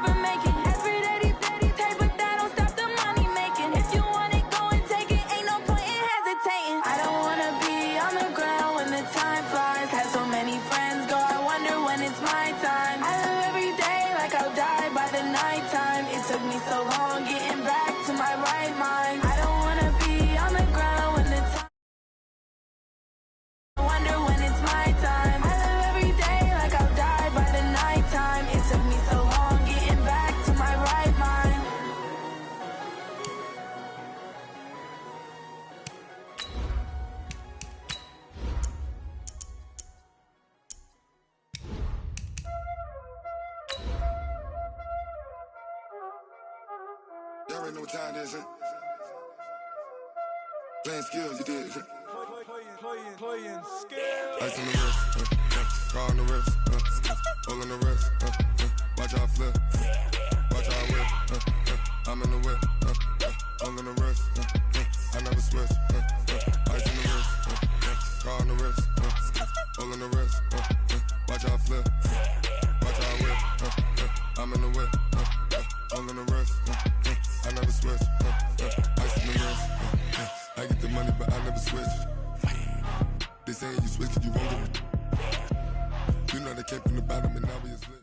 and make it. Every day they take, but that don't stop the money making. If you want it, go and take it. Ain't no point in hesitating. I don't wanna be on the ground when the time flies. Have so many friends go, I wonder when it's my time. I live every day like I'll die by the nighttime. It took me so long getting back to my right mind. I don't wanna be on the ground when the time. I wonder when it's my time. I live every day like I'll die by the nighttime. It took me so long getting back to my right mind. Y'all already know what time it is, huh? Playing skills, you did, huh? Playing skills. Ice on the wrist, car on the wrist, hole in the wrist, watch out flip, watch out whip, I'm in the whip, hole in the wrist, I never switch, ice on the wrist, car on the wrist, hole in the wrist, watch out flip, watch out whip, I'm in the whip, hole in the wrist, I never switch, ice on the wrist, I get the money but I never switch. They saying you switch, you won't get it. You know they came from the bottom and now we is lit.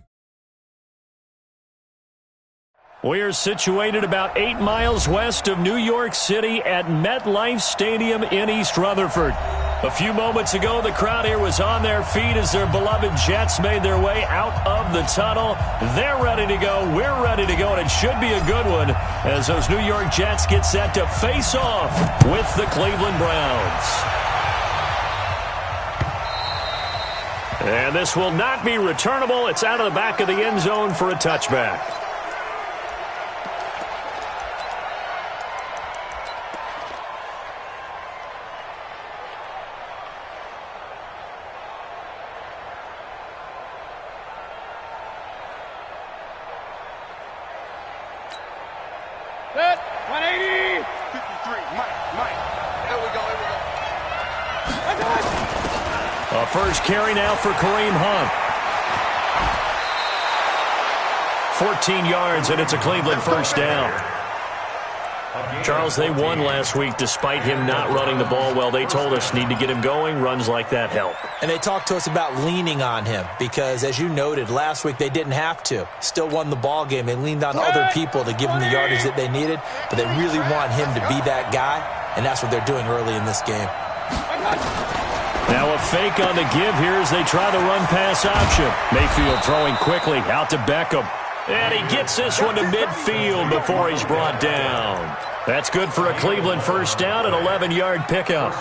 We are situated about 8 miles west of New York City at MetLife Stadium in East Rutherford. A few moments ago, the crowd here was on their feet as their beloved Jets made their way out of the tunnel. They're ready to go. We're ready to go, and it should be a good one as those New York Jets get set to face off with the Cleveland Browns. And this will not be returnable. It's out of the back of the end zone for a touchback. Set, 180. 53, Mike. Here we go. A first carry now for Kareem Hunt. 14 yards, and it's a Cleveland first down. Charles, they won last week despite him not running the ball well. They told us need to get him going. Runs like that help. And they talked to us about leaning on him because, as you noted, last week they didn't have to. Still won the ball game. They leaned on other people to give them the yardage that they needed, but they really want him to be that guy, and that's what they're doing early in this game. Now a fake on the give here as they try the run-pass option. Mayfield throwing quickly out to Beckham. And he gets this one to midfield before he's brought down. That's good for a Cleveland first down, an 11-yard pickup.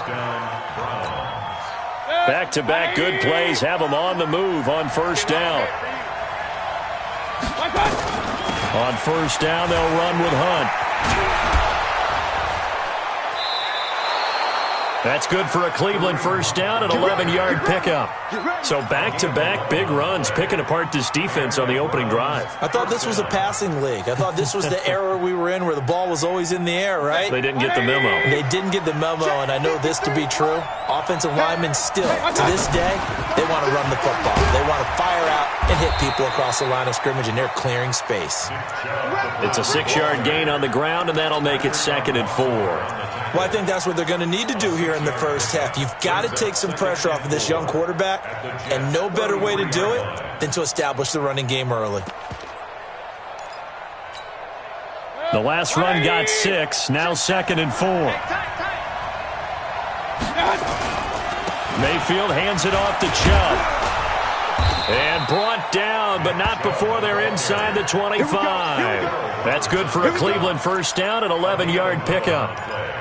Back-to-back good plays have them on the move on first down. On first down, they'll run with Hunt. That's good for a Cleveland first down, an 11-yard pickup. So back-to-back big runs, picking apart this defense on the opening drive. I thought this was a passing league. I thought this was the era we were in where the ball was always in the air, right? They didn't get the memo. They didn't get the memo, and I know this to be true. Offensive linemen still, to this day, they want to run the football. They want to fire out and hit people across the line of scrimmage, and they're clearing space. It's a 6-yard gain on the ground, and that'll make it 2nd and 4. Well, I think that's what they're going to need to do here in the first half. You've got to take some pressure off of this young quarterback, and no better way to do it than to establish the running game early. The last run got 6, now 2nd and 4. Mayfield hands it off to Chubb. And brought down, but not before they're inside the 25. That's good for a Cleveland first down, an 11-yard pickup.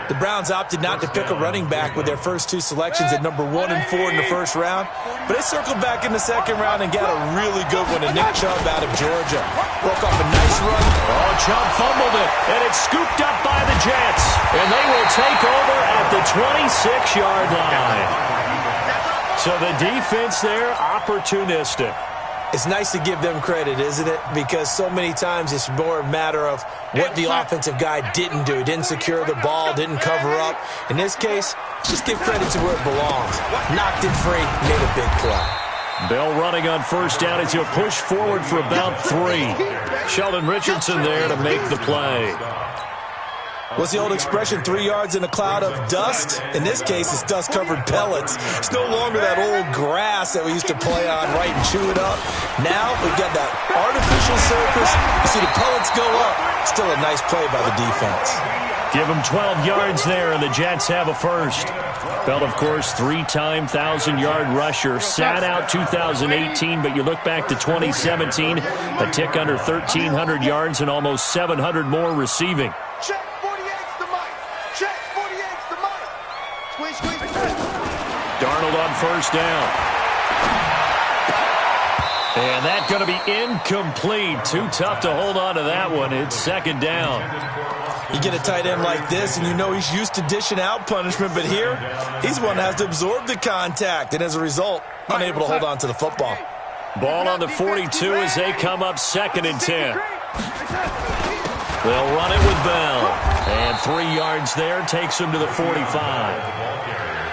The Browns opted not to pick a running back with their first 2 selections at number 1 and 4 in the first round, but they circled back in the second round and got a really good one to Nick Chubb out of Georgia. Broke off a nice run. Oh, Chubb fumbled it, and it's scooped up by the Jets, and they will take over at the 26-yard line. So the defense there, opportunistic. It's nice to give them credit, isn't it? Because so many times it's more a matter of what the offensive guy didn't do. Didn't secure the ball, didn't cover up. In this case, just give credit to where it belongs. Knocked it free, made a big play. Bell running on first down as he'll push forward for about 3. Sheldon Richardson there to make the play. What's the old expression, 3 yards in a cloud of dust? In this case, it's dust-covered pellets. It's no longer that old grass that we used to play on, right, and chew it up. Now we've got that artificial surface. You see the pellets go up. Still a nice play by the defense. Give them 12 yards there, and the Jets have a first. Bell, of course, 3-time 1,000-yard rusher. Sat out 2018, but you look back to 2017, a tick under 1,300 yards and almost 700 more receiving. Check 48's the mic. Check 48's the mic. Squeeze, squeeze. Darnold on first down. And that's going to be incomplete. Too tough to hold on to that one. It's second down. You get a tight end like this, and you know he's used to dishing out punishment, but here, he's one that has to absorb the contact, and as a result, unable to hold on to the football. Ball on the 42 as they come up 2nd and 10. They'll run it with Bell. And 3 yards there takes him to the 45.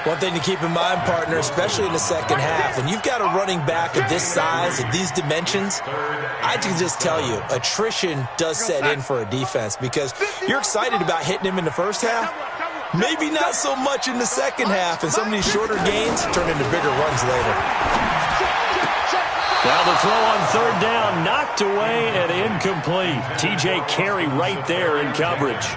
One thing to keep in mind, partner, especially in the second half, and you've got a running back of this size, of these dimensions, I can just tell you, attrition does set in for a defense because you're excited about hitting him in the first half, maybe not so much in the second half, and some of these shorter gains turn into bigger runs later. Now the throw on third down, knocked away and incomplete. TJ Carey right there in coverage.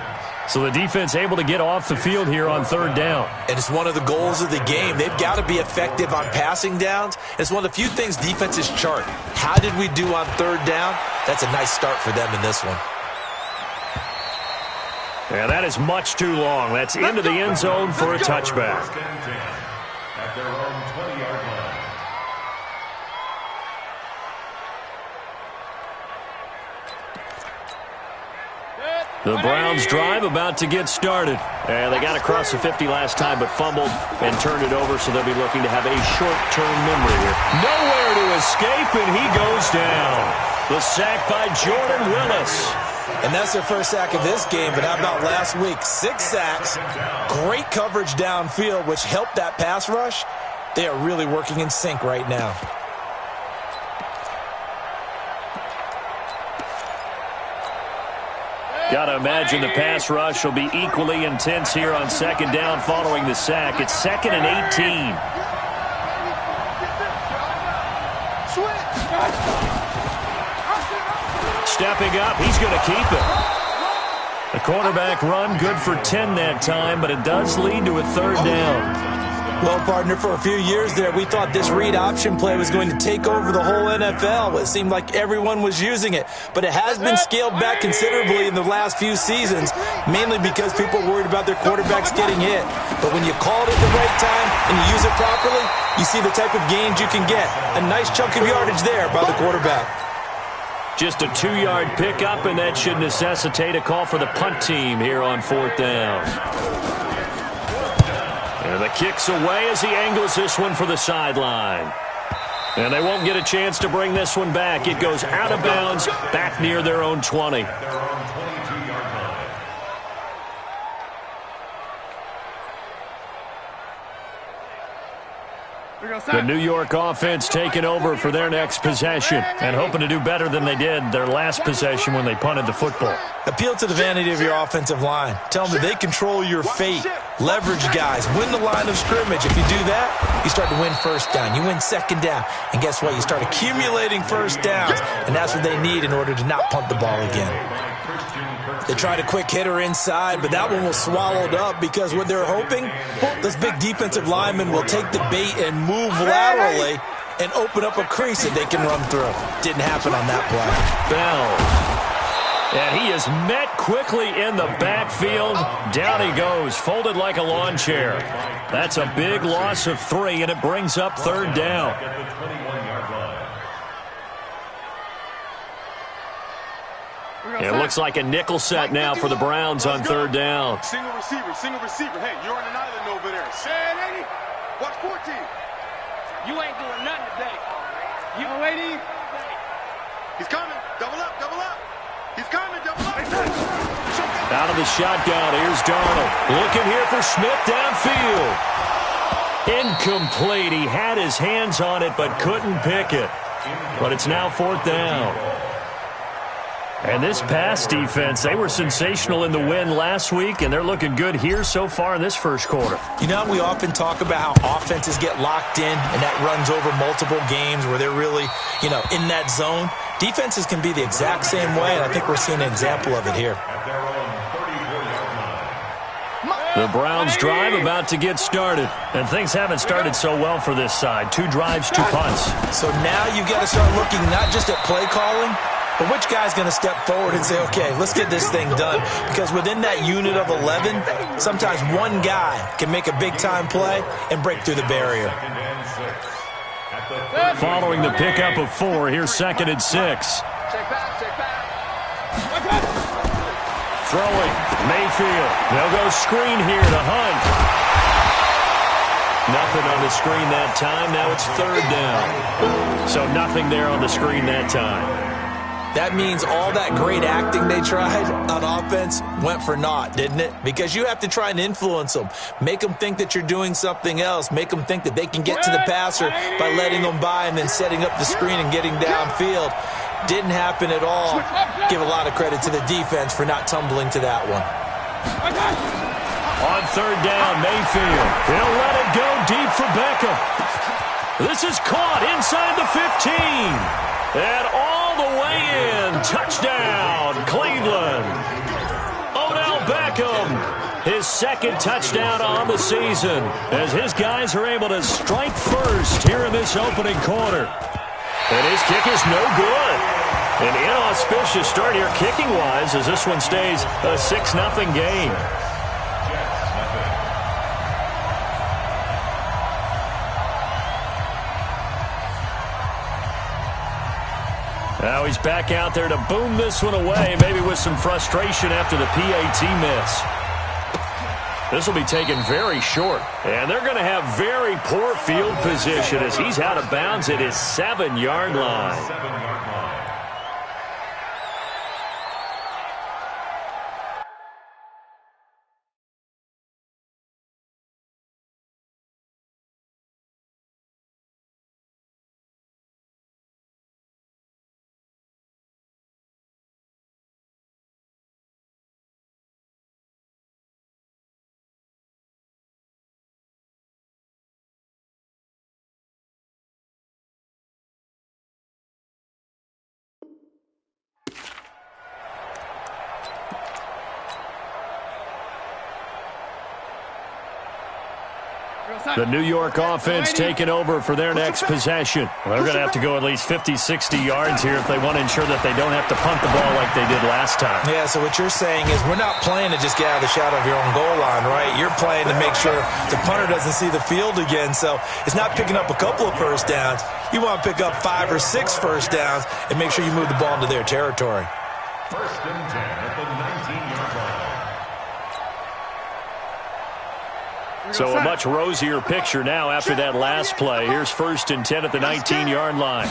So the defense able to get off the field here on third down. And it's one of the goals of the game. They've got to be effective on passing downs. It's one of the few things defenses chart. How did we do on third down? That's a nice start for them in this one. Yeah, that is much too long. That's into the end zone for a touchback. At their own 20-yard line. The Browns drive about to get started. And they got across the 50 last time but fumbled and turned it over, so they'll be looking to have a short-term memory here. Nowhere to escape, and he goes down. The sack by Jordan Willis. And that's their first sack of this game, but how about last week? 6 sacks, great coverage downfield, which helped that pass rush. They are really working in sync right now. Got to imagine the pass rush will be equally intense here on second down following the sack. It's 2nd and 18. Stepping up, he's going to keep it. The quarterback run good for 10 that time, but it does lead to a third down. Well, partner, for a few years there, we thought this read option play was going to take over the whole NFL. It seemed like everyone was using it, but it has been scaled back considerably in the last few seasons, mainly because people are worried about their quarterbacks getting hit. But when you call it at the right time and you use it properly, you see the type of gains you can get. A nice chunk of yardage there by the quarterback. Just a 2-yard pickup, and that should necessitate a call for the punt team here on 4th down. And the kick's away as he angles this one for the sideline. And they won't get a chance to bring this one back. It goes out of bounds, back near their own 20. The New York offense taking over for their next possession and hoping to do better than they did their last possession when they punted the football. Appeal to the vanity of your offensive line. Tell them that they control your fate. Leverage guys. Win the line of scrimmage. If you do that, you start to win first down. You win second down. And guess what? You start accumulating first downs. And that's what they need in order to not punt the ball again. They tried a quick hitter inside, but that one was swallowed up because what they're hoping, those big defensive linemen will take the bait and move laterally and open up a crease that they can run through. Didn't happen on that play. Bell. And he is met quickly in the backfield. Down he goes, folded like a lawn chair. That's a big loss of 3, and it brings up third down. It looks like a nickel set now for the Browns on third down. Single receiver, single receiver. Hey, you're on an island over there. Say, lady. Watch 14. You ain't doing nothing today. You lady. He's coming. Double up, double up. He's coming, double up. Out of the shotgun, here's Darnold. Looking here for Smith downfield. Incomplete. He had his hands on it but couldn't pick it. But it's now 4th down. And this pass defense, they were sensational in the win last week, and they're looking good here so far in this first quarter. You know, we often talk about how offenses get locked in, and that runs over multiple games where they're really, in that zone. Defenses can be the exact same way, and I think we're seeing an example of it here. The Browns drive about to get started, and things haven't started so well for this side. 2 drives, 2 punts. So now you've got to start looking not just at play calling, but which guy's going to step forward and say, okay, let's get this thing done? Because within that unit of 11, sometimes one guy can make a big-time play and break through the barrier. Following the pickup of 4, here's 2nd and 6. Throwing, Mayfield. They'll go screen here to Hunt. Nothing on the screen that time. Now it's 3rd down. So nothing there on the screen that time. That means all that great acting they tried on offense went for naught, didn't it? Because you have to try and influence them. Make them think that you're doing something else. Make them think that they can get to the passer by letting them by and then setting up the screen and getting downfield. Didn't happen at all. Give a lot of credit to the defense for not tumbling to that one. On 3rd down, Mayfield. He'll let it go deep for Beckham. This is caught inside the 15. And all the way in. Touchdown, Cleveland. Odell Beckham, his 2nd touchdown on the season, as his guys are able to strike first here in this opening quarter. And his kick is no good. An inauspicious start here kicking-wise as this one stays a 6-0 game. Now he's back out there to boom this one away, maybe with some frustration after the PAT miss. This will be taken very short, and they're going to have very poor field position as he's out of bounds at his 7-yard line. The New York offense taking over for their next possession. Well, they're going to have to go at least 50, 60 yards here if they want to ensure that they don't have to punt the ball like they did last time. Yeah, so what you're saying is we're not playing to just get out of the shadow of your own goal line, right? You're playing to make sure the punter doesn't see the field again. So it's not picking up a couple of first downs. You want to pick up 5 or 6 first downs and make sure you move the ball into their territory. 1st and 10 at the 19-yard line. So a much rosier picture now after that last play. Here's 1st and 10 at the 19-yard line.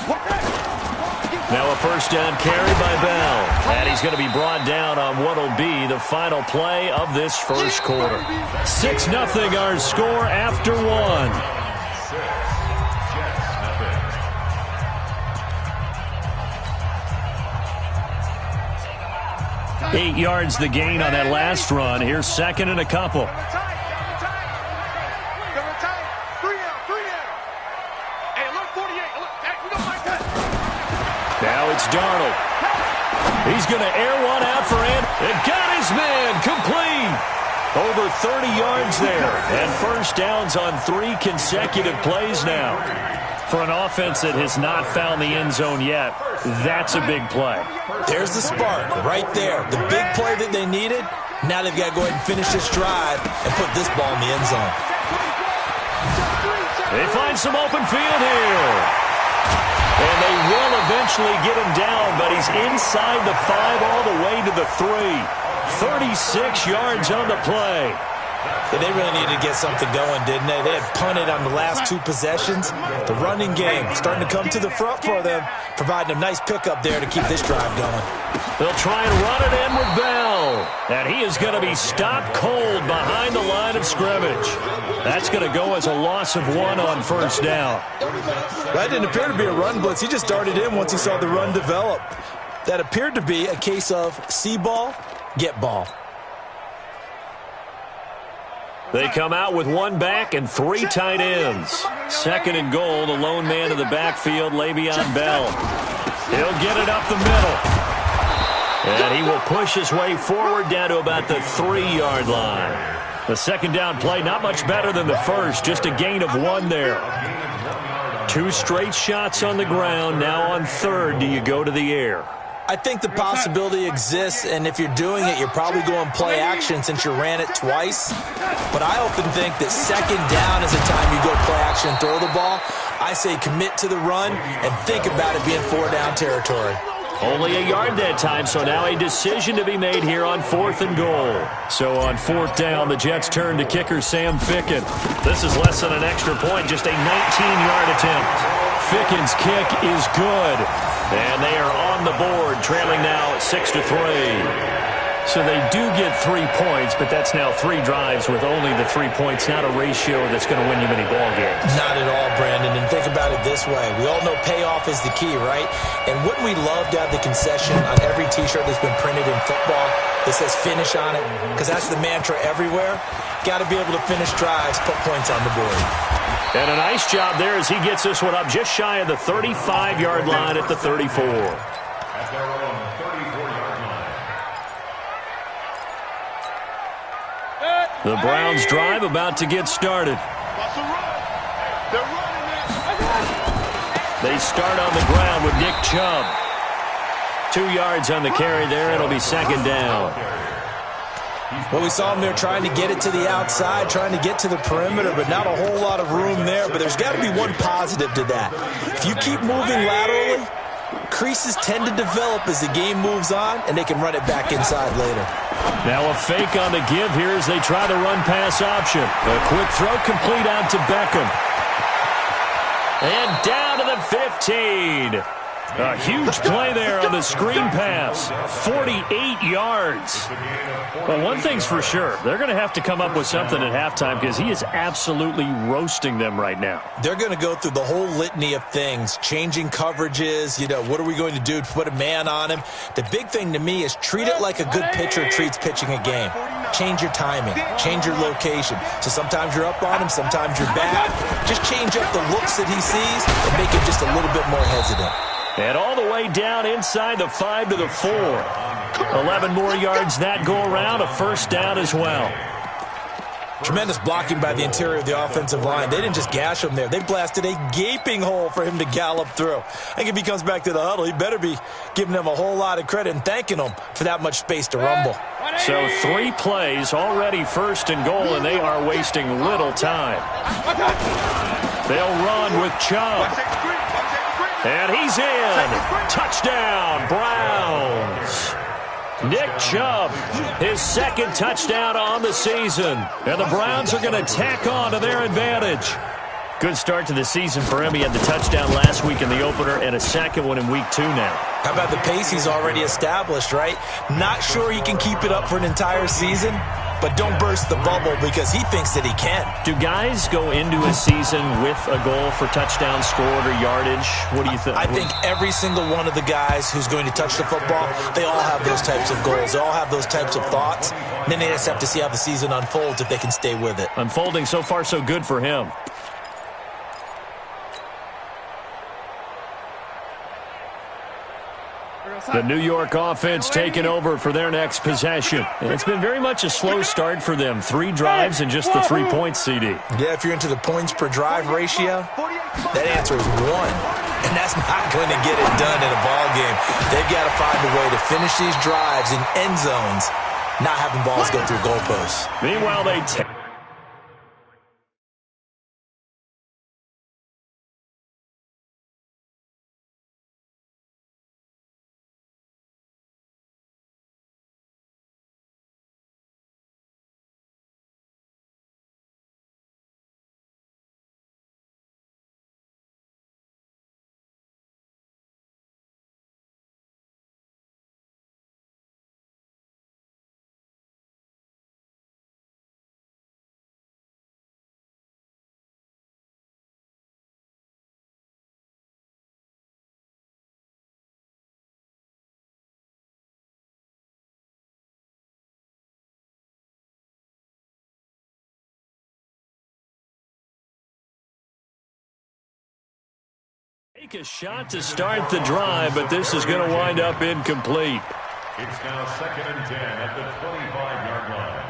Now a first down carry by Bell. And he's going to be brought down on what will be the final play of this first quarter. 6-0 our score after 1. 8 yards the gain on that last run. Here's 2nd and a couple. Now it's Darnold. He's going to air one out for him. And got his man complete. Over 30 yards there. And first downs on 3 consecutive plays now. For an offense that has not found the end zone yet, that's a big play. There's the spark right there. The big play that they needed. Now they've got to go ahead and finish this drive and put this ball in the end zone. They find some open field here. And they will eventually get him down, but he's inside the 5 all the way to the 3. 36 yards on the play. Yeah, they really needed to get something going, didn't they? They had punted on the last 2 possessions. The running game starting to come to the front for them, providing a nice pickup there to keep this drive going. They'll try and run it in with Bell. And he is going to be stopped cold behind the line of scrimmage. That's going to go as a loss of 1 on first down. That didn't appear to be a run blitz. He just darted in once he saw the run develop. That appeared to be a case of see ball, get ball. They come out with 1 back and 3 tight ends. 2nd and goal, the lone man in the backfield, Le'Veon Bell. He'll get it up the middle. And he will push his way forward down to about the 3-yard line. The 2nd down play, not much better than the first, just a gain of 1 there. 2 straight shots on the ground. Now on 3rd, do you go to the air? I think the possibility exists, and if you're doing it, you're probably going play action since you ran it twice. But I often think that 2nd down is the time you go play action and throw the ball. I say commit to the run and think about it being 4-down territory. Only a yard that time, so now a decision to be made here on 4th and goal. So on 4th down, the Jets turn to kicker Sam Ficken. This is less than an extra point, just a 19-yard attempt. Ficken's kick is good. And they are on the board, trailing now 6-3. So they do get 3 points, but that's now 3 drives with only the 3 points, not a ratio that's going to win you many ball games. Not at all, Brandon. And think about it this way. We all know payoff is the key, right? And wouldn't we love to have the concession on every T-shirt that's been printed in football that says finish on it? Because that's the mantra everywhere. Got to be able to finish drives, put points on the board. And a nice job there as he gets this one up just shy of the 35-yard line at the 34. The Browns drive about to get started. They start on the ground with Nick Chubb. 2 yards on the carry there. It'll be 2nd down. Well, we saw him there trying to get it to the outside, trying to get to the perimeter, but not a whole lot of room there. But there's got to be one positive to that. If you keep moving laterally, creases tend to develop as the game moves on, and they can run it back inside later. Now a fake on the give here as they try the run-pass option. A quick throw complete out to Beckham. And down to the 15. A huge play there on the screen pass. 48 yards. Well, one thing's for sure. They're going to have to come up with something at halftime because he is absolutely roasting them right now. They're going to go through the whole litany of things, changing coverages. What are we going to do to put a man on him? The big thing to me is treat it like a good pitcher treats pitching a game. Change your timing. Change your location. So sometimes you're up on him, sometimes you're bad. Just change up the looks that he sees and make him just a little bit more hesitant. And all the way down inside the 5 to the 4. 11 more yards that go around, a 1st down as well. Tremendous blocking by the interior of the offensive line. They didn't just gash him there. They blasted a gaping hole for him to gallop through. I think if he comes back to the huddle, he better be giving them a whole lot of credit and thanking them for that much space to rumble. So 3 plays, already 1st and goal, and they are wasting little time. They'll run with Chubb. And he's in. Touchdown, Browns. Nick Chubb, his 2nd touchdown on the season. And the Browns are going to tack on to their advantage. Good start to the season for him. He had the touchdown last week in the opener and a 2nd one in week 2 now. How about the pace he's already established, right? Not sure he can keep it up for an entire season, but don't burst the bubble because he thinks that he can. Do guys go into a season with a goal for touchdown scored or yardage? What do you think? I think every single one of the guys who's going to touch the football, they all have those types of goals. They all have those types of thoughts. And then they just have to see how the season unfolds if they can stay with it. Unfolding so far so good for him. The New York offense taking over for their next possession. And it's been very much a slow start for them. 3 drives and just the 3 points, CD. Yeah, if you're into the points per drive ratio, that answer is 1. And that's not going to get it done in a ball game. They've got to find a way to finish these drives in end zones, not having balls go through goalposts. Meanwhile, they Take a shot to start the drive, but this is going to wind up incomplete. It's now 2nd and 10 at the 25-yard line.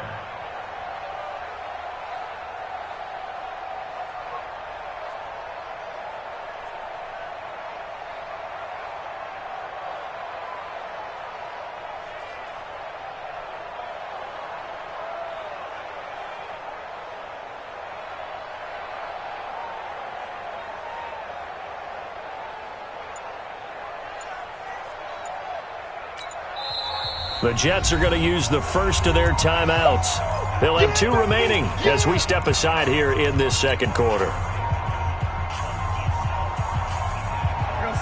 The Jets are going to use the first of their timeouts. They'll have 2 remaining as we step aside here in this second quarter.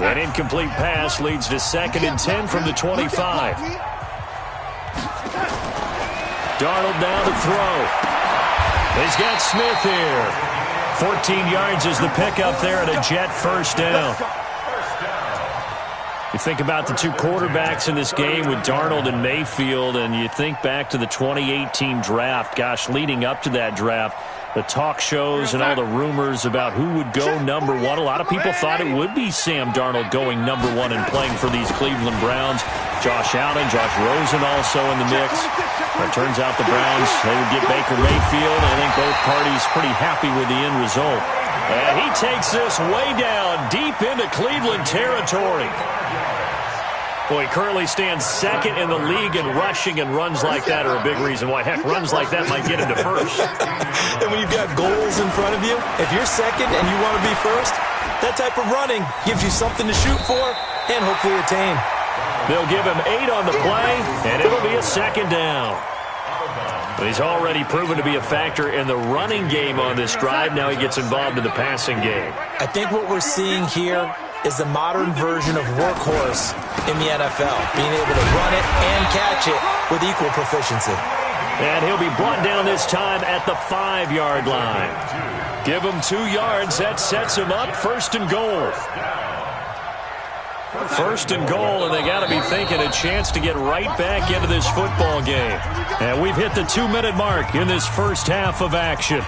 An incomplete pass leads to 2nd and 10 from the 25. Darnold now to throw. He's got Smith here. 14 yards is the pickup there at a Jet first down. You think about the 2 quarterbacks in this game with Darnold and Mayfield, and you think back to the 2018 draft. Gosh, leading up to that draft, the talk shows and all the rumors about who would go number 1. A lot of people thought it would be Sam Darnold going number 1 and playing for these Cleveland Browns. Josh Allen, Josh Rosen also in the mix. It turns out the Browns, they would get Baker Mayfield. I think both parties pretty happy with the end result. And he takes this way down, deep into Cleveland territory. Boy, he currently stands 2nd in the league in rushing, and runs like that are a big reason why. Heck, runs like that might get him to first. And when you've got goals in front of you, if you're 2nd and you want to be first, that type of running gives you something to shoot for and hopefully attain. They'll give him 8 on the play, and it'll be a 2nd down. But he's already proven to be a factor in the running game on this drive. Now he gets involved in the passing game. I think what we're seeing here is the modern version of workhorse in the NFL, being able to run it and catch it with equal proficiency. And he'll be brought down this time at the 5-yard line. Give him 2 yards. That sets him up 1st and goal. 1st and goal, and they got to be thinking a chance to get right back into this football game. And we've hit the 2-minute mark in this first half of action.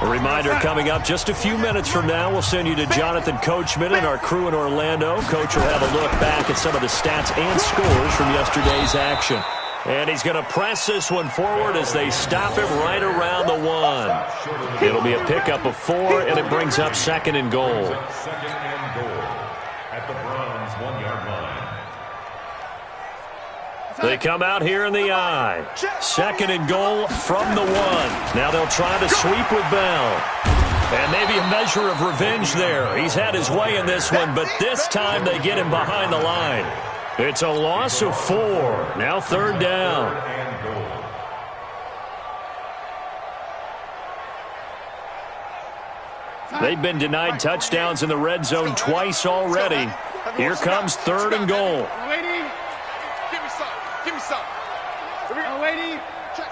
A reminder coming up just a few minutes from now, we'll send you to Jonathan Coachman and our crew in Orlando. Coach will have a look back at some of the stats and scores from yesterday's action. And he's going to press this one forward as they stop him right around the 1. It'll be a pickup of 4, and it brings up 2nd and goal. 2nd and goal at the Browns' 1-yard line. They come out here in the I. 2nd and goal from the 1. Now they'll try to sweep with Bell. And maybe a measure of revenge there. He's had his way in this one, but this time they get him behind the line. It's a loss of 4. Now 3rd down. They've been denied touchdowns in the red zone twice already. Here comes 3rd and goal. Give me some. Waiting. Check.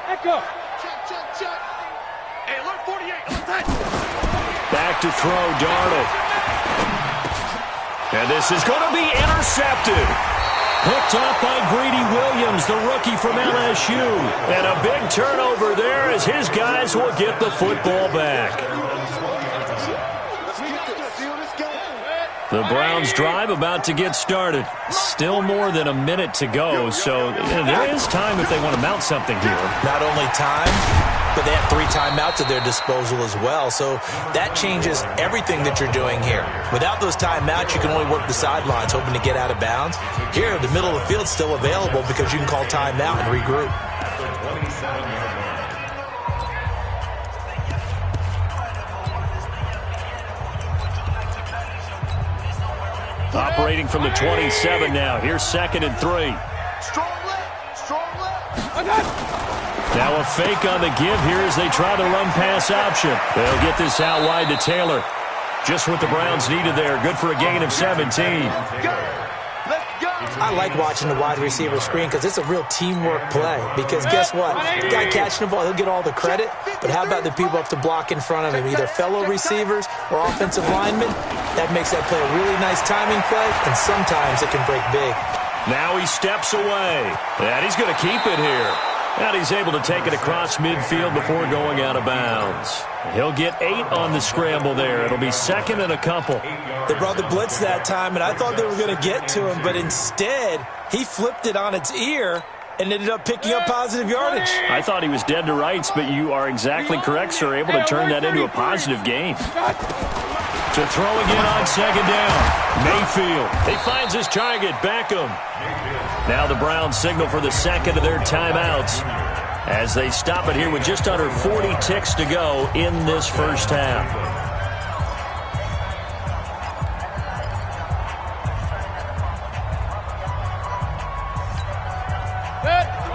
Echo. Check. Hey, alert 48. Back to throw, Darnold. And this is going to be intercepted. Picked up by Greedy Williams, the rookie from LSU. And a big turnover there as his guys will get the football back. The Browns drive about to get started. Still more than a minute to go, so there is time if they want to mount something here. Not only time, but they have 3 timeouts at their disposal as well, so that changes everything that you're doing here. Without those timeouts, you can only work the sidelines, hoping to get out of bounds. Here, the middle of the field's still available because you can call timeout and regroup. Operating from the 27 now. Here's 2nd and 3. Strong left. Now a fake on the give here as they try the run-pass option. They'll get this out wide to Taylor. Just what the Browns needed there. Good for a gain of 17. I like watching the wide receiver screen because it's a real teamwork play. Because guess what? The guy catching the ball, he'll get all the credit. But how about the people up to block in front of him? Either fellow receivers or offensive linemen. That makes that play a really nice timing play, and sometimes it can break big. Now he steps away. And he's going to keep it here. And he's able to take it across midfield before going out of bounds. He'll get 8 on the scramble there. It'll be second and a couple. They brought the blitz that time, and I thought they were going to get to him, but instead he flipped it on its ear and ended up picking up positive yardage. I thought he was dead to rights, but you are exactly correct, sir. Able to turn that into a positive gain. To throw again on second down. Mayfield. He finds his target. Beckham. Now the Browns signal for the second of their timeouts as they stop it here with just under 40 ticks to go in this first half.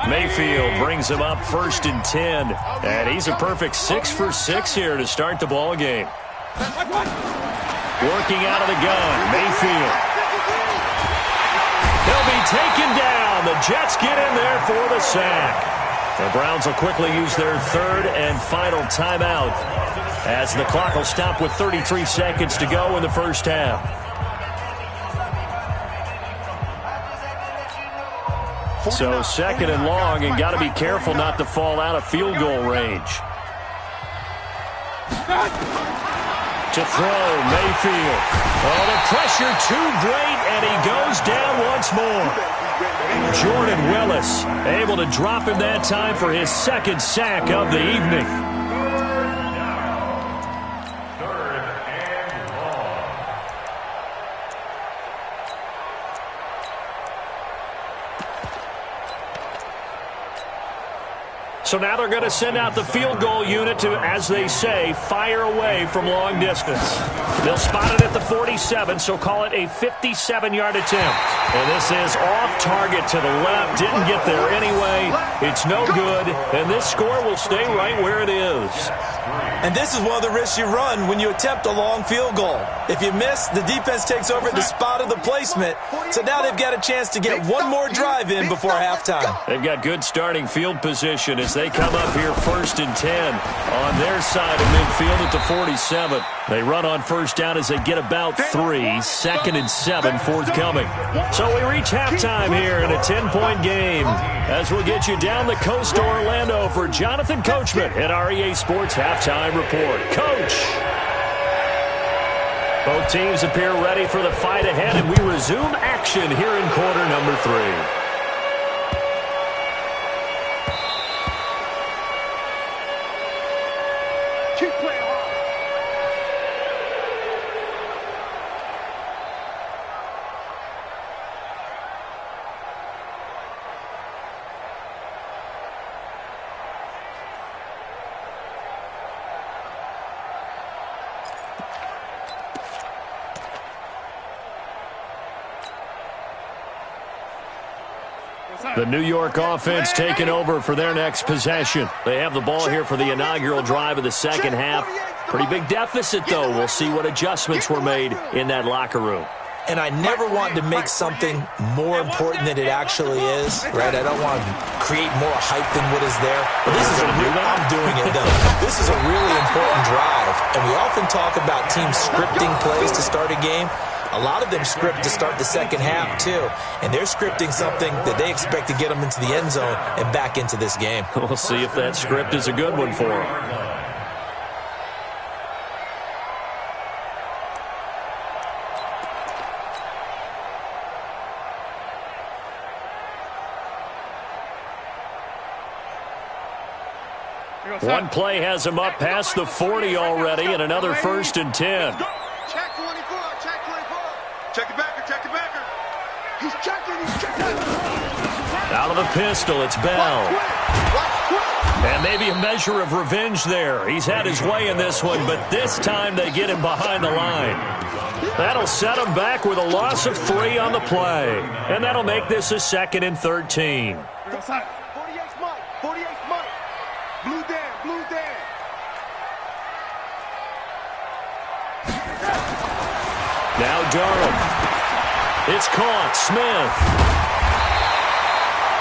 Mayfield brings him up 1st and 10. And he's a perfect 6 for 6 here to start the ball game. Working out of the gun, Mayfield. He'll be taken down. The Jets get in there for the sack. The Browns will quickly use their 3rd and final timeout as the clock will stop with 33 seconds to go in the first half. So second and long, and got to be careful not to fall out of field goal range. To throw, Mayfield. Oh, the pressure too great, and he goes down once more. Jordan Willis able to drop him that time for his 2nd sack of the evening. So now they're going to send out the field goal unit to, as they say, fire away from long distance. They'll spot it at the 47, so call it a 57-yard attempt. And this is off target to the left. Didn't get there anyway. It's no good, and this score will stay right where it is. And this is one of the risks you run when you attempt a long field goal. If you miss, the defense takes over at the spot of the placement. So now they've got a chance to get one more drive in before halftime. They've got good starting field position as they come up here 1st and 10 on their side of midfield at the 47. They run on first down as they get about 3. 2nd and 7 forthcoming. So we reach halftime here in a 10-point game as we'll get you down the coast to Orlando for Jonathan Coachman at our EA Sports Halftime Report. Coach! Both teams appear ready for the fight ahead, and we resume action here in quarter number 3. The New York offense taking over for their next possession. They have the ball here for the inaugural drive of the second half. Pretty big deficit, though. We'll see what adjustments were made in that locker room. And I never want to make something more important than it actually is, right? I don't want to create more hype than what is there. But this is a real, I'm doing it, though. This is a really important drive. And we often talk about teams scripting plays to start a game. A lot of them script to start the second half, too. And they're scripting something that they expect to get them into the end zone and back into this game. We'll see if that script is a good one for them. One play has him up past the 40 already, and another 1st and 10. Check 24, check 24. Check it backer, check it backer. He's checking. Out of the pistol, it's Bell. And maybe a measure of revenge there. He's had his way in this one, but this time they get him behind the line. That'll set him back with a loss of 3 on the play. And that'll make this a 2nd and 13. 48's Mike, 48's Mike. Blue down. Now Durham. It's caught. Smith.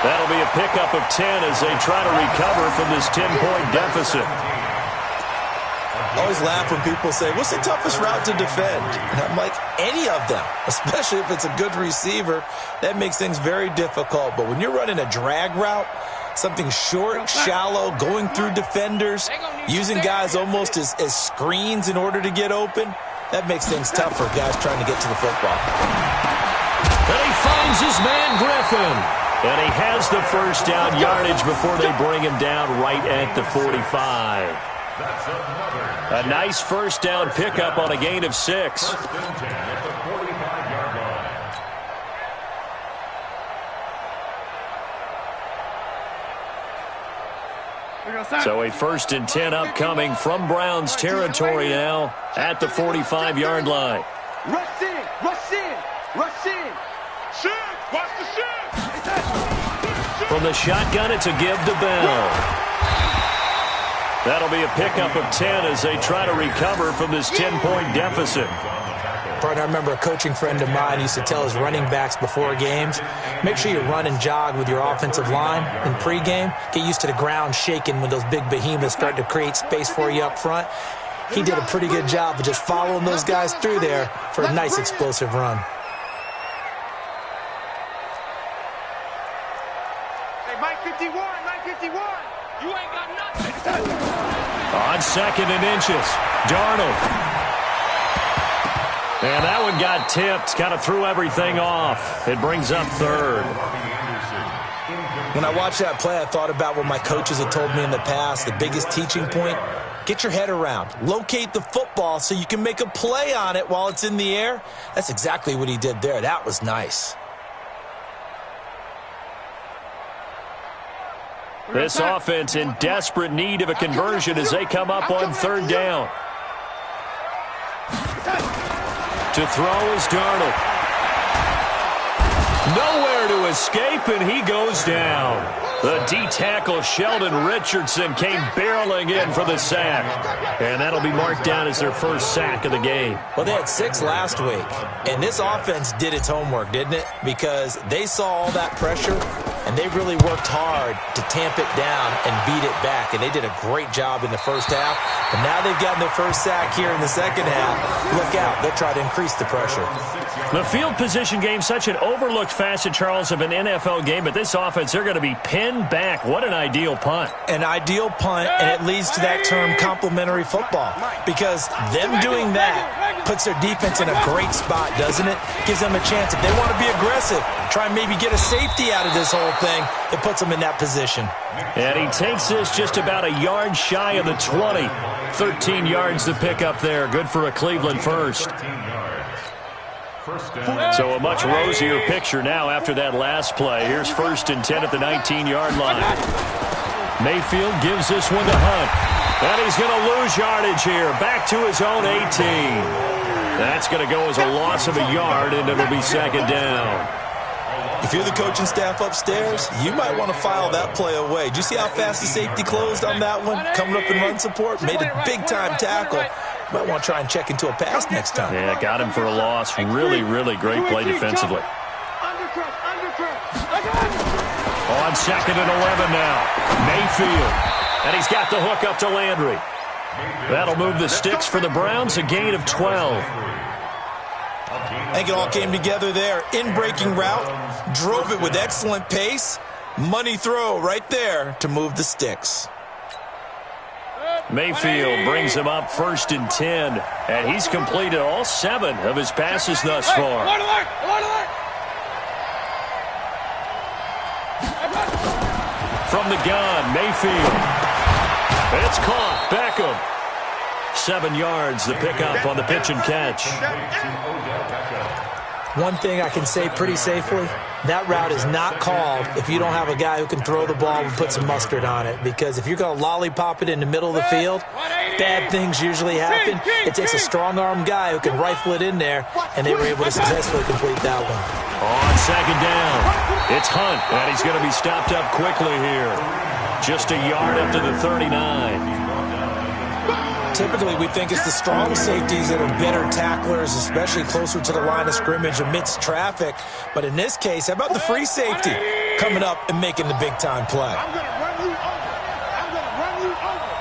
That'll be a pickup of 10 as they try to recover from this 10-point deficit. I always laugh when people say, what's the toughest route to defend? And I'm like, any of them, especially if it's a good receiver. That makes things very difficult. But when you're running a drag route, Something short, shallow, going through defenders, using guys almost as screens in order to get open. That makes things tough for guys trying to get to the football. And he finds his man Griffin. And he has the first down yardage before they bring him down right at the 45. A nice first down pickup on a gain of 6. So a 1st and 10 upcoming from Browns territory now at the 45-yard line. Rush in, rush in, rush in. Shoot! Watch the shoot! From the shotgun, it's a give to Bell. That'll be a pickup of 10 as they try to recover from this 10-point deficit. Partner, I remember a coaching friend of mine used to tell his running backs before games, make sure you run and jog with your offensive line in pregame. Get used to the ground shaking when those big behemoths start to create space for you up front. He did a pretty good job of just following those guys through there for a nice explosive run. Hey, Mike 51, Mike 51. You ain't got nothing. On 2nd and inches, Darnold. And that one got tipped, kind of threw everything off. It brings up 3rd. When I watched that play, I thought about what my coaches had told me in the past. The biggest teaching point, get your head around. Locate the football so you can make a play on it while it's in the air. That's exactly what he did there. That was nice. This offense in desperate need of a conversion as they come up on 3rd down. To throw is Darnold. Nowhere to escape, and he goes down. The D-tackle Sheldon Richardson came barreling in for the sack. And that'll be marked down as their first sack of the game. Well, they had 6 last week, and this offense did its homework, didn't it? Because they saw all that pressure, and they really worked hard to tamp it down and beat it back. And they did a great job in the first half. But now they've gotten their first sack here in the second half. Look out. They'll try to increase the pressure. The field position game, such an overlooked facet, Charles, of an NFL game. But this offense, they're going to be pinned back. What an ideal punt. An ideal punt, and it leads to that term complementary football. Because them doing that puts their defense in a great spot, doesn't it? Gives them a chance. If they want to be aggressive, try and maybe get a safety out of this whole thing, it puts them in that position. And he takes this just about a yard shy of the 20. 13 yards to pick up there. Good for a Cleveland first. So a much rosier picture now after that last play. Here's 1st and 10 at the 19-yard line. Mayfield gives this one to Hunt. And he's going to lose yardage here. Back to his own 18. That's going to go as a loss of a yard, and it'll be 2nd down. If you're the coaching staff upstairs, you might want to file that play away. Did you see how fast the safety closed on that one? Coming up in run support, made a big-time tackle. Might want to try and check into a pass next time. Yeah, got him for a loss. Really, really great play defensively. On 2nd and 11 now. Mayfield. And he's got the hook up to Landry. That'll move the sticks for the Browns, a gain of 12. I think it all came together there. In-breaking route, drove it with excellent pace. Money throw right there to move the sticks. Mayfield brings him up 1st and 10, and he's completed all 7 of his passes thus far. From the gun, Mayfield. It's caught. Beckham. 7 yards, the pickup on the pitch and catch. One thing I can say pretty safely, that route is not called if you don't have a guy who can throw the ball and put some mustard on it. Because if you're going to lollipop it in the middle of the field, bad things usually happen. It takes a strong-arm guy who can rifle it in there, and they were able to successfully complete that one. On 2nd down, it's Hunt, and he's going to be stopped up quickly here. Just a yard up to the 39. Typically, we think it's the strong safeties that are better tacklers, especially closer to the line of scrimmage amidst traffic. But in this case, how about the free safety coming up and making the big-time play? I'm going to run you over. I'm going to run you over.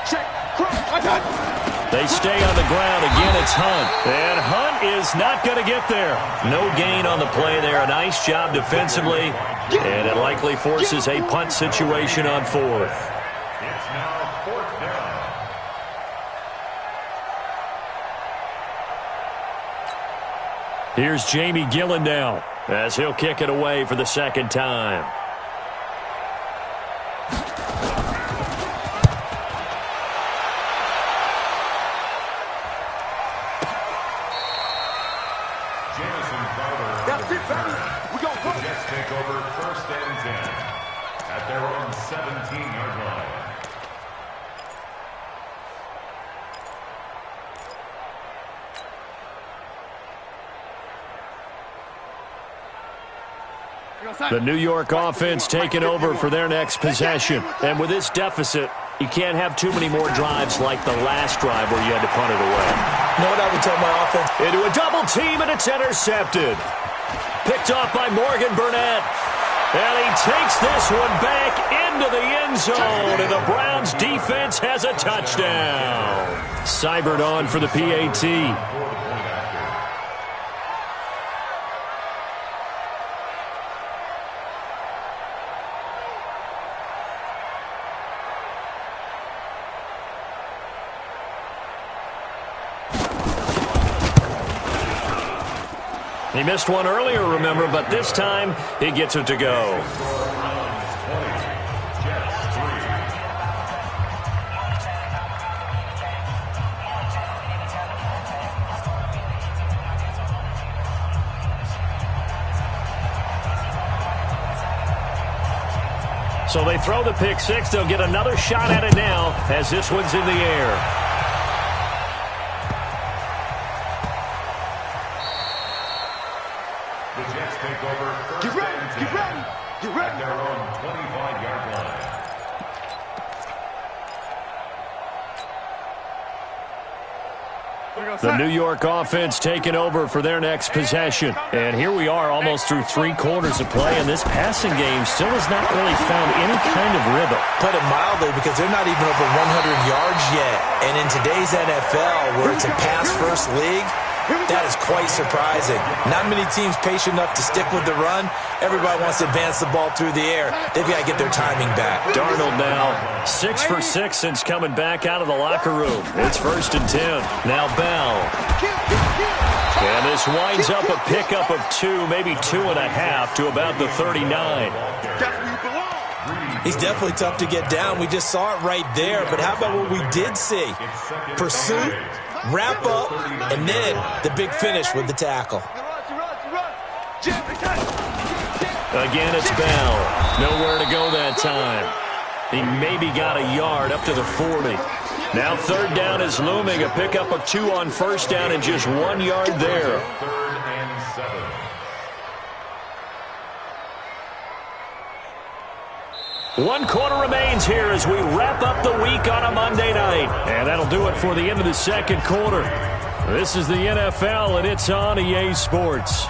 Check. Cross. They They stay on the ground. Again, it's Hunt. And Hunt is not going to get there. No gain on the play there. A nice job defensively. And it likely forces a punt situation on fourth. It's now fourth down. Here's Jamie Gillen now as he'll kick it away for the second time. That's it, baby. We gon' go. The Jets take over 1st and 10 at their own 17-yard line. The New York offense taking over for their next possession. And with this deficit, you can't have too many more drives like the last drive where you had to punt it away. You know what I would tell my offense? Into a double team, and it's intercepted. Picked off by Morgan Burnett. And he takes this one back into the end zone, and the Browns defense has a touchdown. Seibert on for the PAT. He missed one earlier, remember, but this time he gets it to go. So they throw the pick six. They'll get another shot at it now as this one's in the air. Get ready, get ready, get ready. At their own 25-yard line. The New York offense taking over for their next possession. And here we are almost through 3 quarters of play, and this passing game still has not really found any kind of rhythm. Put it mildly, because they're not even over 100 yards yet. And in today's NFL, where it's a pass-first league, that is quite surprising. Not many teams patient enough to stick with the run. Everybody wants to advance the ball through the air. They've got to get their timing back. Darnold now 6 for 6 since coming back out of the locker room. It's 1st and 10. Now Bell. And this winds up a pickup of 2, maybe 2.5 to about the 39. He's definitely tough to get down. We just saw it right there. But how about what we did see? Pursuit, wrap up, and then the big finish with the tackle. Again, it's Bell. Nowhere to go that time. He maybe got a yard up to the 40. Now 3rd down is looming. A pickup of 2 on 1st down and just 1 yard there. 3rd and 7. One quarter remains here as we wrap up the week on a Monday night. And that'll do it for the end of the 2nd quarter. This is the NFL, and it's on EA Sports.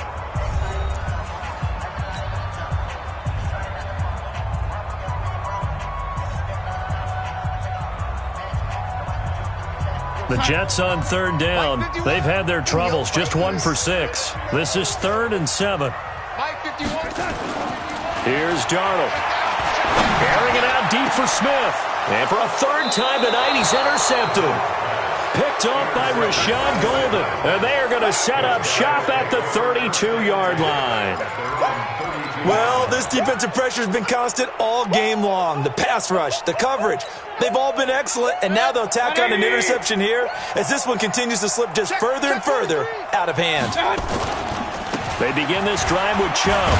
The Jets on 3rd down. They've had their troubles, just 1 for 6. This is 3rd and 7. Here's Darnold. Airing it out deep for Smith. And for a 3rd time tonight, he's intercepted. Picked off by Rashawn Golden. And they are going to set up shop at the 32-yard line. Well, this defensive pressure has been constant all game long. The pass rush, the coverage, they've all been excellent, and now they'll tack on an interception here as this one continues to slip just further and further out of hand. They begin this drive with Chubb.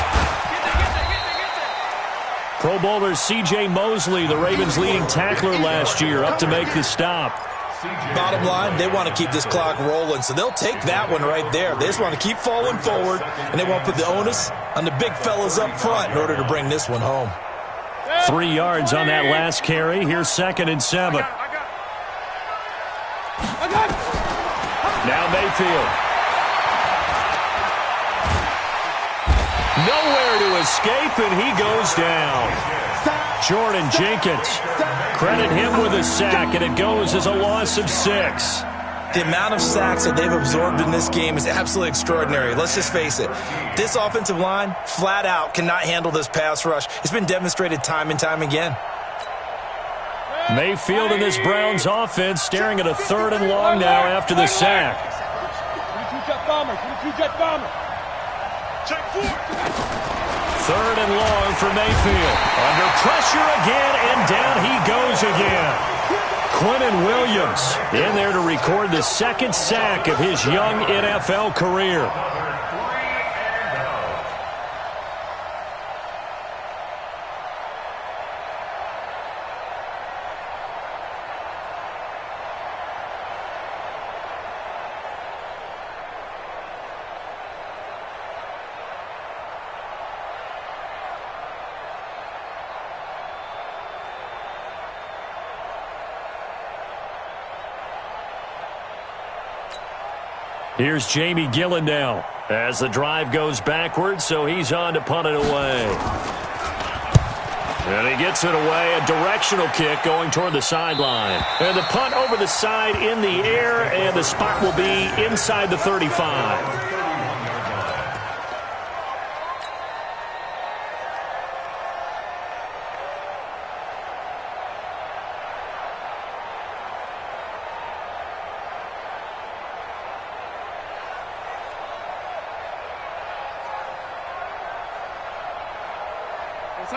Pro Bowler C.J. Mosley, the Ravens' leading tackler last year, up to make the stop. Bottom line, they want to keep this clock rolling, so they'll take that one right there. They just want to keep falling forward, and they won't put the onus on the big fellas up front in order to bring this one home. 3 yards on that last carry. Here's 2nd and 7. Now Mayfield. Nowhere to escape, and he goes down. Jordan Jenkins. Credit him with a sack, and it goes as a loss of 6. The amount of sacks that they've absorbed in this game is absolutely extraordinary. Let's just face it. This offensive line, flat out, cannot handle this pass rush. It's been demonstrated time and time again. Mayfield and this Browns offense staring at a 3rd and long now after the sack. 22-jet bomber, 22-jet bomber. Check 4. 3rd and long for Mayfield. Under pressure again, and down he goes again. Quinnen Williams in there to record the 2nd sack of his young NFL career. Here's Jamie Gillen now as the drive goes backwards, so he's on to punt it away. And he gets it away, a directional kick going toward the sideline. And the punt over the side in the air, and the spot will be inside the 35.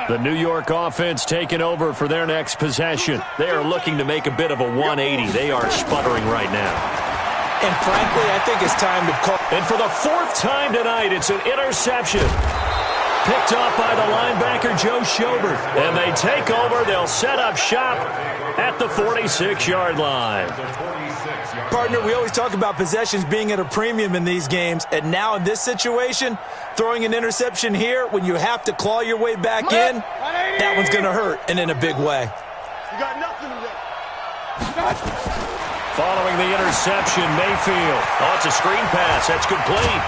The New York offense taking over for their next possession. They are looking to make a bit of a 180. They are sputtering right now. And frankly, I think it's time to call. And for the 4th time tonight, it's an interception. Picked off by the linebacker, Joe Schobert. And they take over. They'll set up shop at the 46-yard line. Partner, we always talk about possessions being at a premium in these games. And now in this situation, throwing an interception here when you have to claw your way back in, that one's going to hurt, and in a big way. You got nothing today. Following the interception, Mayfield. Oh, it's a screen pass. That's complete.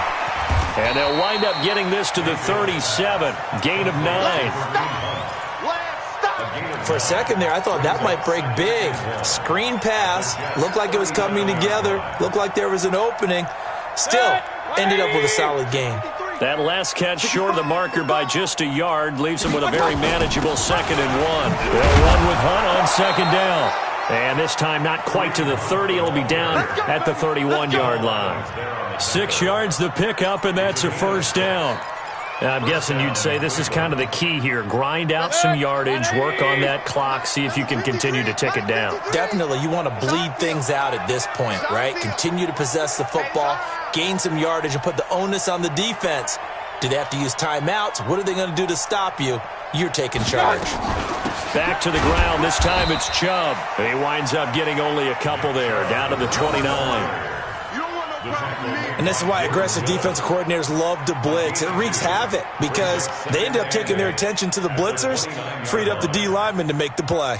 And they'll wind up getting this to the 37. Gain of 9. For a second there, I thought that might break big. Screen pass. Looked like it was coming together. Looked like there was an opening. Still, ended up with a solid game. That last catch short of the marker by just a yard leaves him with a very manageable 2nd and 1. They'll run with Hunt on 2nd down. And this time not quite to the 30. It'll be down at the 31-yard line. 6 yards the pickup, and that's a 1st down. I'm guessing you'd say this is kind of the key here. Grind out some yardage, work on that clock, see if you can continue to tick it down. Definitely. You want to bleed things out at this point, right? Continue to possess the football, gain some yardage, and put the onus on the defense. Do they have to use timeouts? What are they going to do to stop you? You're taking charge. Back to the ground. This time it's Chubb. He winds up getting only a couple there, down to the 29. And this is why aggressive defensive coordinators love to blitz. It wreaks havoc because they end up taking their attention to the blitzers, freed up the D lineman to make the play.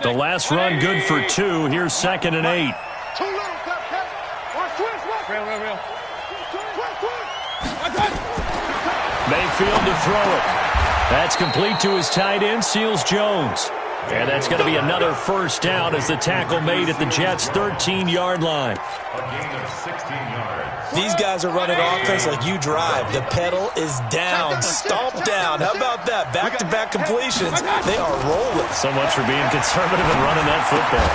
The last run good for 2. Here's 2nd and 8. Too little, real. Mayfield to throw it. That's complete to his tight end, Seals Jones. And that's going to be another 1st down as the tackle made at the Jets' 13-yard line. A gain of 16 yards. These guys are running offense like you drive. The pedal is down, stomped down. How about that? Back-to-back completions. They are rolling. So much for being conservative and running that football.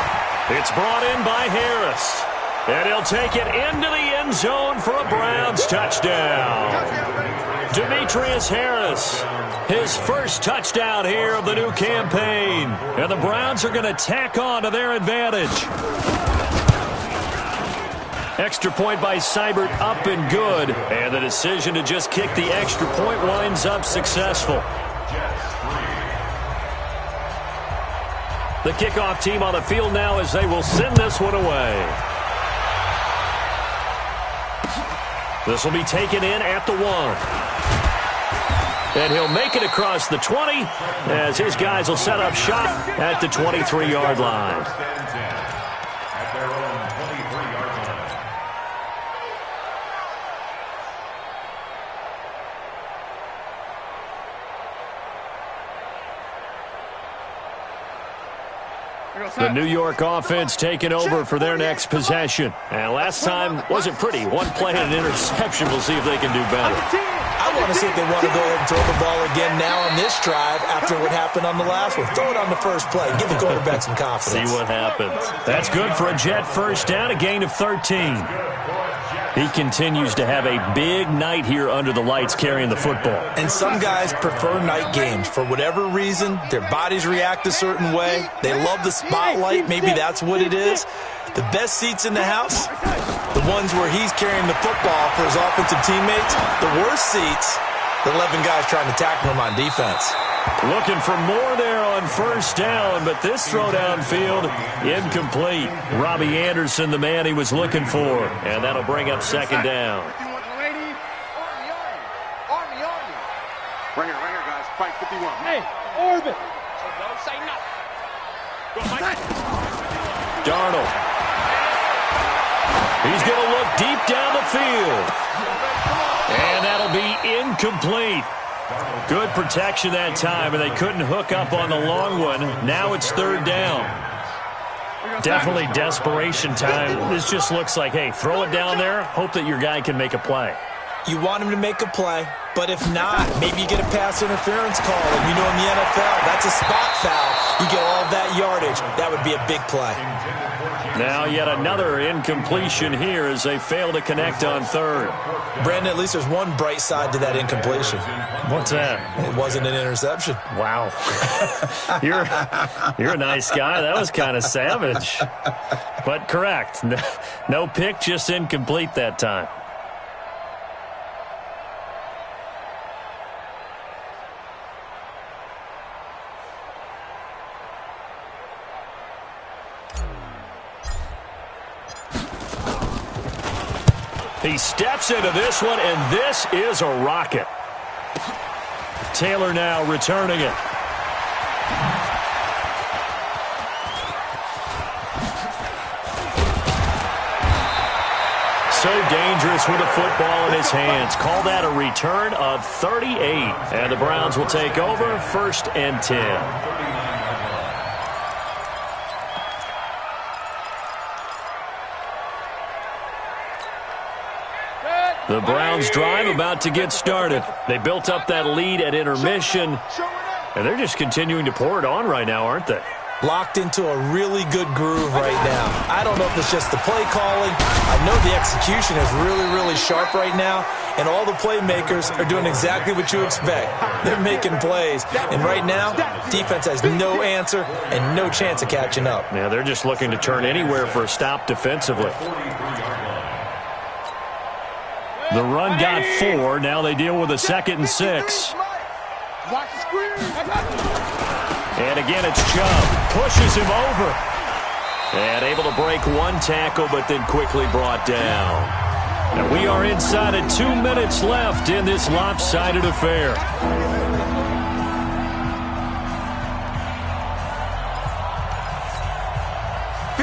It's brought in by Harris. And he'll take it into the end zone for a Browns touchdown. Demetrius Harris, his 1st touchdown here of the new campaign. And the Browns are going to tack on to their advantage. Extra point by Seibert, up and good. And the decision to just kick the extra point winds up successful. The kickoff team on the field now as they will send this one away. This will be taken in at the 1. and he'll make it across the 20 as his guys will set up shop at the 23-yard line. At their own 23-yard line. The New York offense taking over for their next possession. And last time wasn't pretty. One play and an interception. We'll see if they can do better. I want to see if they want to go ahead and throw the ball again now on this drive after what happened on the last one. Throw it on the first play. Give the quarterback some confidence. See what happens. That's good for a Jet first down, a gain of 13. He continues to have a big night here under the lights carrying the football. And some guys prefer night games. For whatever reason, their bodies react a certain way. They love the spotlight. Maybe that's what it is. The best seats in the house, the ones where he's carrying the football for his offensive teammates. The worst seats, the 11 guys trying to tackle him on defense. Looking for more there on first down, but this throw downfield, incomplete. Robbie Anderson, the man he was looking for, and that'll bring up second down. Right here, guys. Fight 51. Hey, orbit. Don't say nothing. Darnold. He's going to look deep down the field. And that'll be incomplete. Good protection that time, and they couldn't hook up on the long one. Now it's third down. Definitely desperation time. This just looks like, hey, throw it down there, hope that your guy can make a play. You want him to make a play, but if not, maybe you get a pass interference call. And you know in the NFL, that's a spot foul. You get all of that yardage. That would be a big play. Now yet another incompletion here as they fail to connect on third. Brandon, at least there's one bright side to that incompletion. What's that? It wasn't an interception. Wow. You're a nice guy. That was kind of savage. But correct. No pick, just incomplete that time. He steps into this one, and this is a rocket. Taylor now returning it. So dangerous with a football in his hands. Call that a return of 38. And the Browns will take over, 1st and 10. The Browns drive about to get started. They built up that lead at intermission, and they're just continuing to pour it on right now, aren't they? Locked into a really good groove right now. I don't know if it's just the play calling. I know the execution is really, really sharp right now, and all the playmakers are doing exactly what you expect. They're making plays, and right now, defense has no answer and no chance of catching up. Yeah, they're just looking to turn anywhere for a stop defensively. The run got 4. Now they deal with a 2nd and 6. And again, it's Chubb. Pushes him over. And able to break one tackle, but then quickly brought down. And we are inside of 2 minutes left in this lopsided affair.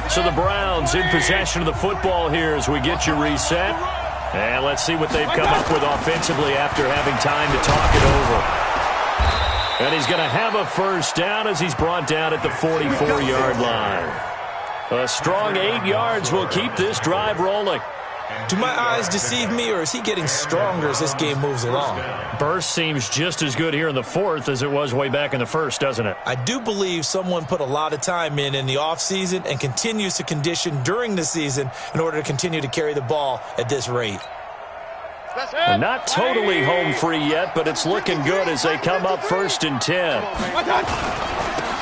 So the Browns in possession of the football here as we get you reset. And let's see what they've come up with offensively after having time to talk it over. And he's going to have a first down as he's brought down at the 44-yard line. A strong 8 yards will keep this drive rolling. Do my eyes deceive me, or is he getting stronger as this game moves along? Burst seems just as good here in the 4th as it was way back in the 1st, doesn't it? I do believe someone put a lot of time in the offseason and continues to condition during the season in order to continue to carry the ball at this rate. Well, not totally home free yet, but it's looking good as they come up 1st and 10.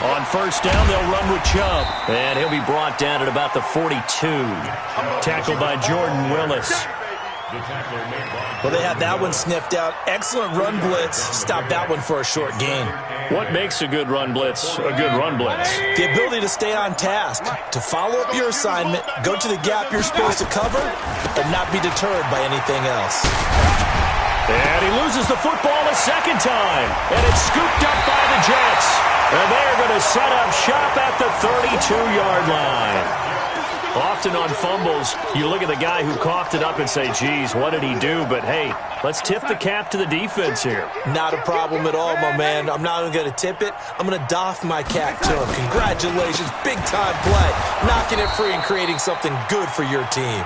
On first down, they'll run with Chubb. And he'll be brought down at about the 42. Tackled by Jordan Willis. Well, they had that one sniffed out. Excellent run blitz. Stopped that one for a short gain. What makes a good run blitz a good run blitz? The ability to stay on task, to follow up your assignment, go to the gap you're supposed to cover, and not be deterred by anything else. And he loses the football a second time. And it's scooped up by the Jets. And they're going to set up shop at the 32-yard line. Often on fumbles, you look at the guy who coughed it up and say, geez, what did he do? But, hey, let's tip the cap to the defense here. Not a problem at all, my man. I'm not even going to tip it. I'm going to doff my cap to him. Congratulations. Big-time play. Knocking it free and creating something good for your team.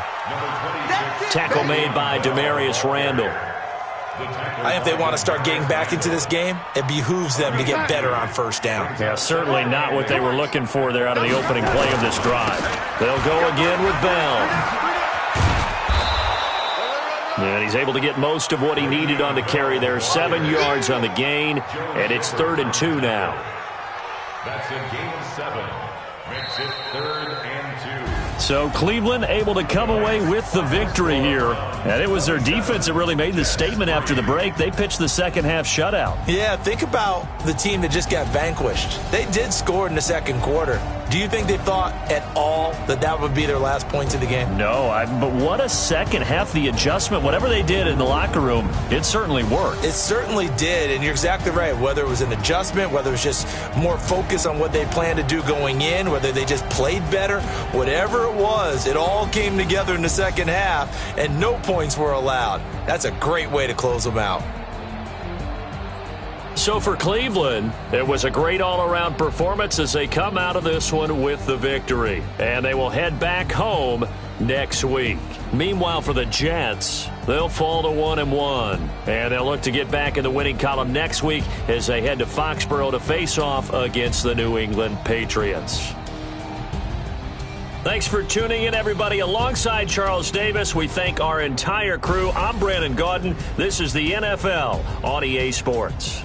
Tackle made by Demarius Randall. If they want to start getting back into this game, it behooves them to get better on first down. Yeah, certainly not what they were looking for there out of the opening play of this drive. They'll go again with Bell. And he's able to get most of what he needed on the carry there. 7 yards on the gain, and it's 3rd and 2 now. That's a gain of 7. Makes it 3rd and 2. So Cleveland able to come away with the victory here. And it was their defense that really made the statement after the break. They pitched the second-half shutout. Yeah, think about the team that just got vanquished. They did score in the second quarter. Do you think they thought at all that that would be their last points of the game? No, but what a second half. The adjustment, whatever they did in the locker room, it certainly worked. It certainly did, and you're exactly right. Whether it was an adjustment, whether it was just more focus on what they planned to do going in, whether they just played better, whatever it was, it all came together in the second half, and no points were allowed. That's a great way to close them out. So for Cleveland, it was a great all-around performance as they come out of this one with the victory. And they will head back home next week. Meanwhile, for the Jets, they'll fall to 1-1. And they'll look to get back in the winning column next week as they head to Foxborough to face off against the New England Patriots. Thanks for tuning in, everybody. Alongside Charles Davis, we thank our entire crew. I'm Brandon Gaudin. This is the NFL on EA Sports.